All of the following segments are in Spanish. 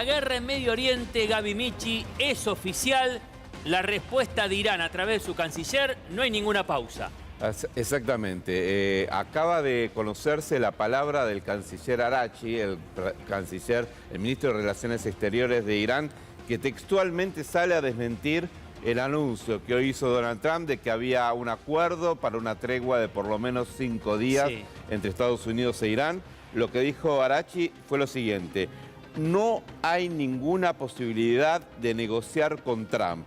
La guerra en Medio Oriente, Gaby Michi, es oficial. La respuesta de Irán a través de su canciller, no hay ninguna pausa. Exactamente. Acaba de conocerse la palabra del canciller Araghchi, el ministro de Relaciones Exteriores de Irán, que textualmente sale a desmentir el anuncio que hoy hizo Donald Trump de que había un acuerdo para una tregua de por lo menos 5 días entre Estados Unidos e Irán. Lo que dijo Araghchi fue lo siguiente: no hay ninguna posibilidad de negociar con Trump.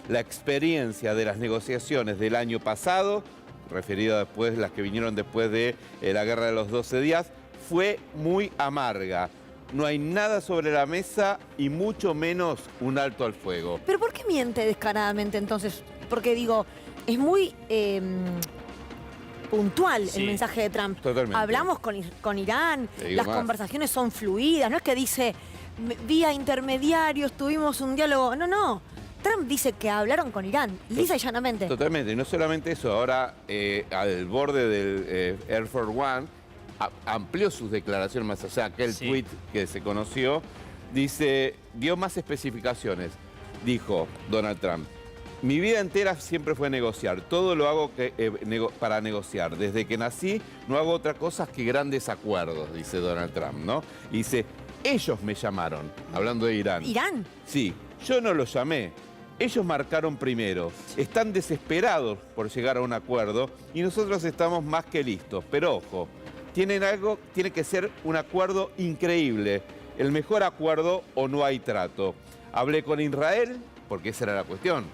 La experiencia de las negociaciones del año pasado, referido después, las que vinieron después de la guerra de los 12 días, fue muy amarga. No hay nada sobre la mesa y mucho menos un alto al fuego. ¿Pero por qué miente descaradamente entonces? Porque digo, es muy puntual el mensaje de Trump. Totalmente. Hablamos con Irán, las conversaciones son fluidas, no es que dice vía intermediarios tuvimos un diálogo. No, no. Trump dice que hablaron con Irán, lisa y llanamente. Totalmente, y no solamente eso, ahora al borde del Air Force One amplió sus declaraciones más allá, aquel tweet que se conoció, dice, dio más especificaciones. Dijo Donald Trump: mi vida entera siempre fue negociar, todo lo hago para negociar. Desde que nací no hago otra cosa que grandes acuerdos, dice Donald Trump, ¿no? Y dice, ellos me llamaron, hablando de Irán. ¿Irán? Sí, yo no los llamé. Ellos marcaron primero, están desesperados por llegar a un acuerdo y nosotros estamos más que listos. Pero ojo, tiene que ser un acuerdo increíble, el mejor acuerdo o no hay trato. Hablé con Israel, porque esa era la cuestión.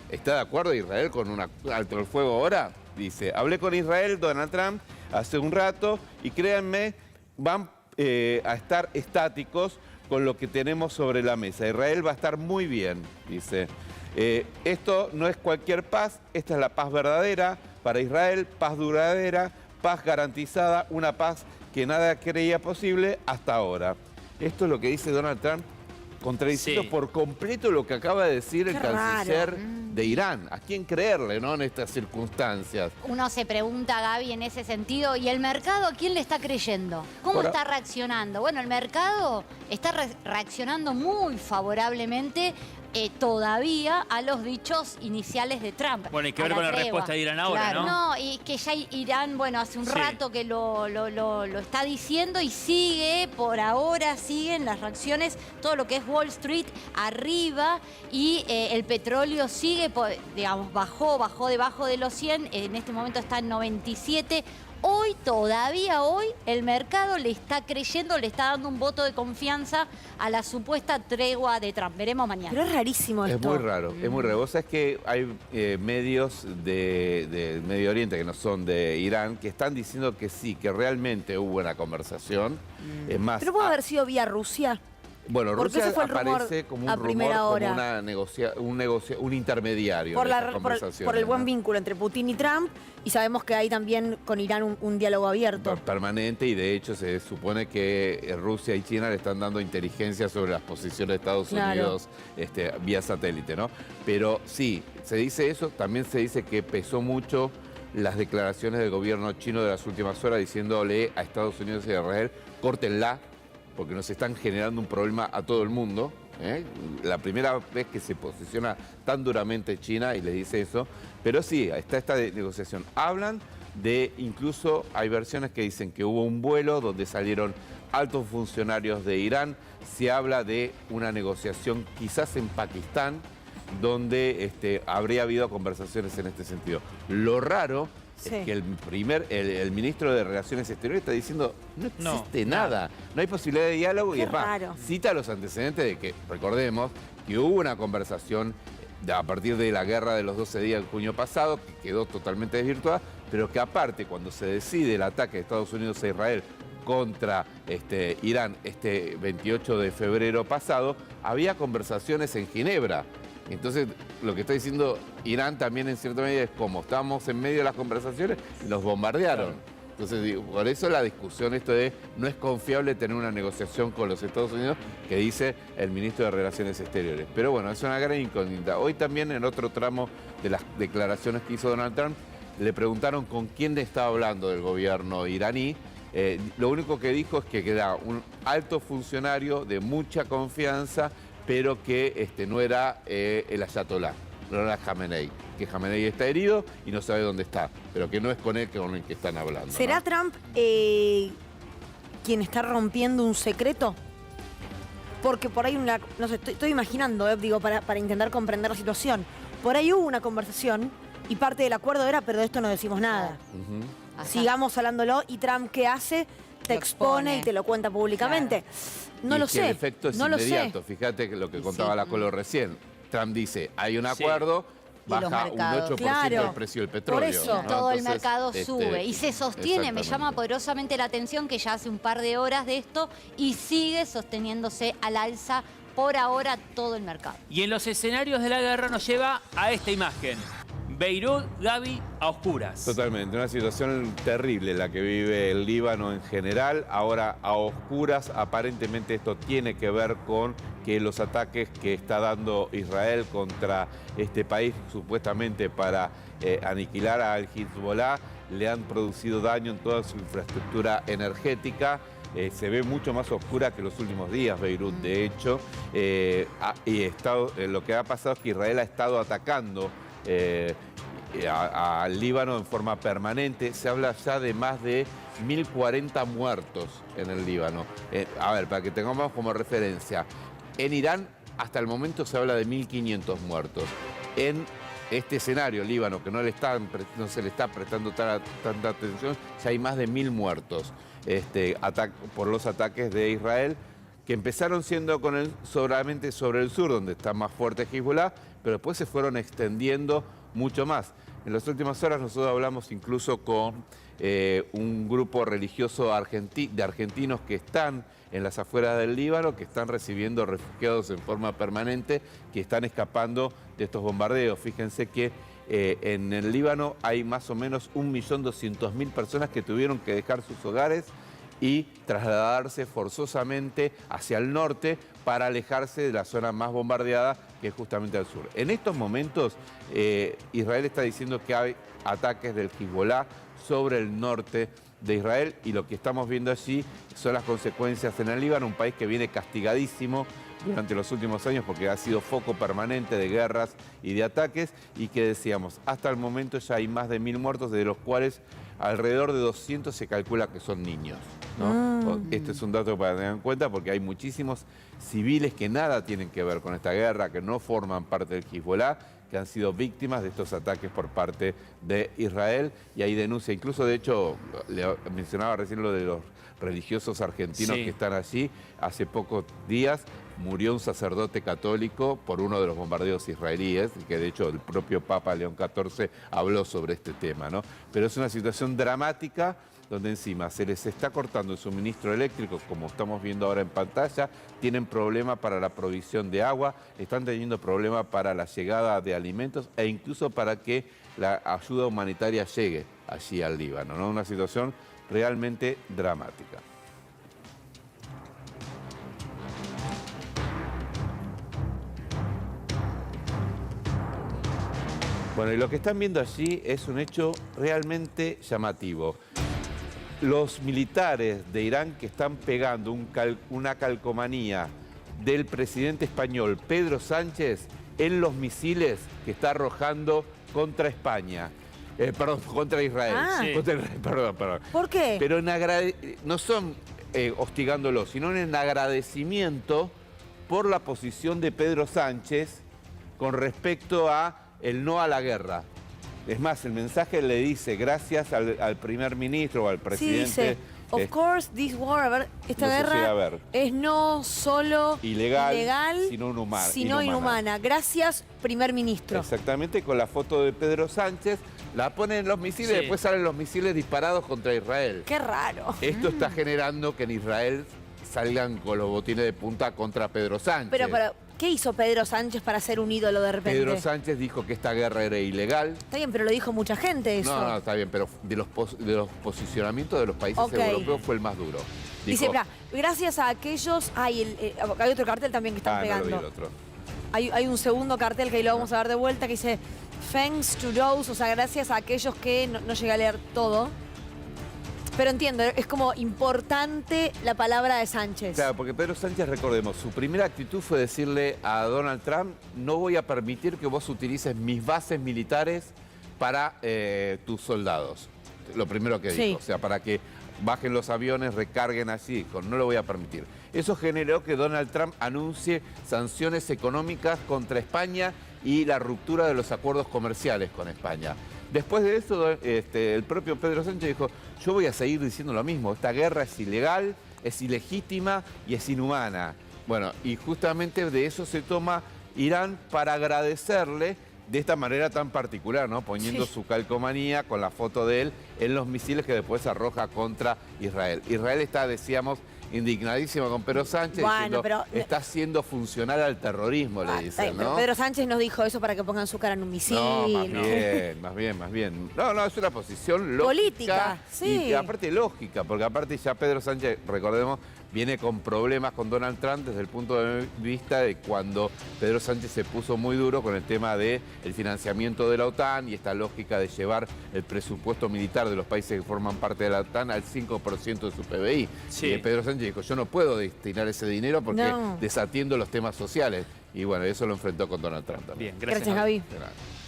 ¿Está de acuerdo Israel con un alto el fuego ahora? Dice, hablé con Israel, Donald Trump, hace un rato y créanme, van a estar estáticos con lo que tenemos sobre la mesa. Israel va a estar muy bien, dice. Esto no es cualquier paz, esta es la paz verdadera para Israel, paz duradera, paz garantizada, una paz que nada creía posible hasta ahora. Esto es lo que dice Donald Trump, contradiciendo por completo lo que acaba de decir el canciller de Irán. ¿A quién creerle, no, en estas circunstancias? Uno se pregunta, Gaby, en ese sentido, ¿y el mercado a quién le está creyendo? ¿Cómo está reaccionando? Bueno, el mercado está reaccionando muy favorablemente todavía a los dichos iniciales de Trump. Bueno, hay que ver con la respuesta de Irán ahora, ¿no? No, y que ya Irán, bueno, hace un rato que lo está diciendo y sigue, por ahora siguen las reacciones, todo lo que es Wall Street arriba y el petróleo sigue, digamos, bajó debajo de los 100, en este momento está en 97. Hoy, todavía hoy, el mercado le está creyendo, le está dando un voto de confianza a la supuesta tregua de Trump. Veremos mañana. Pero es rarísimo esto. Es muy raro, es muy raro. Vos sabés que hay medios del Medio Oriente, que no son de Irán, que están diciendo que sí, que realmente hubo una conversación. Es más, ¿pero puede haber sido vía Rusia? Bueno, Rusia aparece como un rumor, como un intermediario por, en estas conversaciones, por el buen vínculo entre Putin y Trump, y sabemos que hay también con Irán un diálogo abierto. Permanente, y de hecho se supone que Rusia y China le están dando inteligencia sobre las posiciones de Estados Unidos vía satélite, ¿no? Pero sí, se dice eso, también se dice que pesó mucho las declaraciones del gobierno chino de las últimas horas diciéndole a Estados Unidos y a Israel, córtenla, porque nos están generando un problema a todo el mundo. La primera vez que se posiciona tan duramente China y le dice eso, pero sí, está esta negociación. Hablan de, incluso hay versiones que dicen que hubo un vuelo donde salieron altos funcionarios de Irán, se habla de una negociación quizás en Pakistán, donde habría habido conversaciones en este sentido. Lo raro es que el ministro de Relaciones Exteriores está diciendo no existe nada, no hay posibilidad de diálogo. Y es más, cita los antecedentes de que, recordemos, que hubo una conversación a partir de la guerra de los 12 días de junio pasado, que quedó totalmente desvirtuada, pero que aparte, cuando se decide el ataque de Estados Unidos a Israel contra Irán 28 de febrero pasado, había conversaciones en Ginebra. Entonces, lo que está diciendo Irán también en cierta medida es como estamos en medio de las conversaciones, los bombardearon. Entonces, por eso la discusión esto de no es confiable tener una negociación con los Estados Unidos, que dice el ministro de Relaciones Exteriores. Pero bueno, es una gran incógnita. Hoy también en otro tramo de las declaraciones que hizo Donald Trump, le preguntaron con quién estaba hablando del gobierno iraní Lo único que dijo es que era un alto funcionario de mucha confianza, pero que no era el ayatolá, no era Jamenei. Que Jamenei está herido y no sabe dónde está, pero que no es con él con el que están hablando. ¿Será ¿no? Trump quien está rompiendo un secreto? Porque por ahí, no sé, estoy imaginando, digo, para intentar comprender la situación. Por ahí hubo una conversación y parte del acuerdo era, pero de esto no decimos nada. Sigamos hablándolo y Trump, ¿qué hace? Te expone y te lo cuenta públicamente. Claro. No lo sé. El efecto es inmediato. Fíjate que lo que contaba la Colo recién. Trump dice, hay un acuerdo, baja un 8% el precio del petróleo. Por eso. ¿no? Todo Entonces, el mercado sube y se sostiene. Me llama poderosamente la atención que ya hace un par de horas de esto y sigue sosteniéndose al alza por ahora todo el mercado. Y en los escenarios de la guerra nos lleva a esta imagen. Beirut, Gaby, a oscuras. Totalmente, una situación terrible la que vive el Líbano en general. Ahora a oscuras, aparentemente esto tiene que ver con que los ataques que está dando Israel contra este país, supuestamente para aniquilar al Hezbollah, le han producido daño en toda su infraestructura energética. Se ve mucho más oscura que los últimos días, Beirut, de hecho. Lo que ha pasado es que Israel ha estado atacando al Líbano en forma permanente. Se habla ya de más de 1.040 muertos en el Líbano. A ver, para que tengamos como referencia, en Irán hasta el momento se habla de 1.500 muertos. En este escenario, Líbano, que no se le está prestando tanta atención, ya hay más de 1.000 muertos por los ataques de Israel, que empezaron siendo solamente sobre el sur, donde está más fuerte Hezbollah, pero después se fueron extendiendo mucho más. En las últimas horas nosotros hablamos incluso con un grupo religioso de argentinos que están en las afueras del Líbano, que están recibiendo refugiados en forma permanente, que están escapando de estos bombardeos. Fíjense que en el Líbano hay más o menos 1.200.000 personas que tuvieron que dejar sus hogares y trasladarse forzosamente hacia el norte para alejarse de la zona más bombardeada, que es justamente al sur. En estos momentos, Israel está diciendo que hay ataques del Hezbollah sobre el norte de Israel, y lo que estamos viendo allí son las consecuencias en el Líbano, un país que viene castigadísimo durante los últimos años porque ha sido foco permanente de guerras y de ataques, y que decíamos, hasta el momento ya hay más de 1.000 muertos, de los cuales alrededor de 200 se calcula que son niños, ¿no? Este es un dato para tener en cuenta, porque hay muchísimos civiles que nada tienen que ver con esta guerra, que no forman parte del Hezbollah, que han sido víctimas de estos ataques por parte de Israel, y hay denuncia. Incluso, de hecho, le mencionaba recién lo de los religiosos argentinos que están allí. Hace pocos días murió un sacerdote católico por uno de los bombardeos israelíes, que de hecho el propio Papa León XIV habló sobre este tema, ¿no? Pero es una situación dramática, donde encima se les está cortando el suministro eléctrico, como estamos viendo ahora en pantalla, tienen problemas para la provisión de agua, están teniendo problemas para la llegada de alimentos e incluso para que la ayuda humanitaria llegue allí al Líbano, ¿no? Una situación realmente dramática. Bueno, y lo que están viendo allí es un hecho realmente llamativo. Los militares de Irán que están pegando una calcomanía del presidente español Pedro Sánchez en los misiles que está arrojando contra España. Contra Israel. Perdón. ¿Por qué? Pero no son hostigándolo, sino en agradecimiento por la posición de Pedro Sánchez con respecto a el no a la guerra. Es más, el mensaje le dice, gracias al primer ministro o al presidente. Sí, dice, of course, this war, a ver, esta guerra es no solo ilegal sino inhumana. Gracias, primer ministro. Exactamente, con la foto de Pedro Sánchez, la ponen en los misiles y después salen los misiles disparados contra Israel. Qué raro. Esto está generando que en Israel salgan con los botines de punta contra Pedro Sánchez. Pero ¿qué hizo Pedro Sánchez para ser un ídolo de repente? Pedro Sánchez dijo que esta guerra era ilegal. Está bien, pero lo dijo mucha gente eso. No, está bien, pero de los posicionamientos de los países europeos fue el más duro. Dice, gracias a aquellos... hay otro cartel también que están pegando. No lo vi, el otro. Hay un segundo cartel que ahí lo vamos a ver de vuelta que dice thanks to those, o sea, gracias a aquellos que... No llegué a leer todo. Pero entiendo, es como importante la palabra de Sánchez. Claro, porque Pedro Sánchez, recordemos, su primera actitud fue decirle a Donald Trump, no voy a permitir que vos utilices mis bases militares para tus soldados. Lo primero que dijo, o sea, para que bajen los aviones, recarguen allí, dijo, no lo voy a permitir. Eso generó que Donald Trump anuncie sanciones económicas contra España y la ruptura de los acuerdos comerciales con España. Después de eso, el propio Pedro Sánchez dijo, yo voy a seguir diciendo lo mismo, esta guerra es ilegal, es ilegítima y es inhumana. Bueno, y justamente de eso se toma Irán para agradecerle de esta manera tan particular, ¿no? Poniendo su calcomanía con la foto de él en los misiles que después arroja contra Israel. Israel está, decíamos, indignadísimo con Pedro Sánchez, diciendo, pero está haciendo funcional al terrorismo, le dicen, ¿no? Pedro Sánchez nos dijo eso para que pongan su cara en un misil. No, más bien. No, es una posición lógica. Política, sí. Y aparte lógica, porque aparte ya Pedro Sánchez, recordemos, viene con problemas con Donald Trump desde el punto de vista de cuando Pedro Sánchez se puso muy duro con el tema del financiamiento de la OTAN y esta lógica de llevar el presupuesto militar de los países que forman parte de la OTAN al 5% de su PBI. Sí. Y Pedro Sánchez dijo, yo no puedo destinar ese dinero porque desatiendo los temas sociales. Y bueno, eso lo enfrentó con Donald Trump también. Bien, gracias Gaby. Gracias.